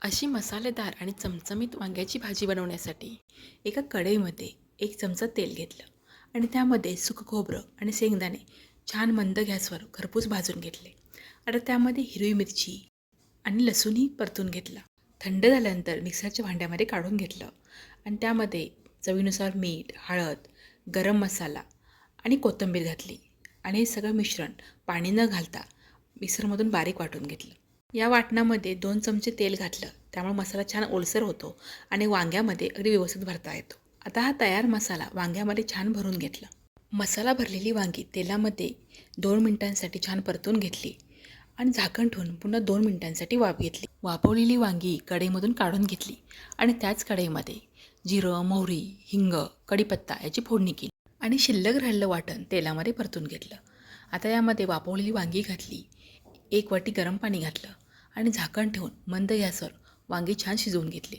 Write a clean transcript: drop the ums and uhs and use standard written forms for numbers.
अशी मसालेदार आणि चमचमीत वांग्याची भाजी बनवण्यासाठी एका कढईमध्ये 1 चमचा तेल घेतलं आणि त्यामध्ये सुकं खोबरं आणि शेंगदाणे छान मंद गॅसवर खरपूस भाजून घेतले. आता त्यामध्ये हिरवी मिरची आणि लसूणही परतून घेतला. थंड झाल्यानंतर मिक्सरच्या भांड्यामध्ये काढून घेतलं आणि त्यामध्ये चवीनुसार मीठ, हळद, गरम मसाला आणि कोथिंबीर घातली आणि हे सगळं मिश्रण पाणी न घालता मिक्सरमधून बारीक वाटून घेतलं. या वाटणामध्ये 2 चमचे तेल घातलं, त्यामुळे मसाला छान ओलसर होतो आणि वांग्यामध्ये अगदी व्यवस्थित भरता येतो. आता हा तयार मसाला वांग्यामध्ये छान भरून घेतला. मसाला भरलेली वांगी तेलामध्ये 2 मिनिटांसाठी छान परतून घेतली आणि झाकण ठेवून पुन्हा 2 मिनिटांसाठी वाफ घेतली. वाफवलेली वांगी कढईमधून काढून घेतली आणि त्याच कढईमध्ये जिरं, मोहरी, हिंग, कढीपत्ता याची फोडणी केली आणि शिल्लक राहिलेलं वाटण तेलामध्ये परतून घेतलं. आता यामध्ये वाफवलेली वांगी घातली, 1 वाटी गरम पाणी घातलं आणि झाकण ठेवून मंद गॅसवर वांगी छान शिजवून घेतली.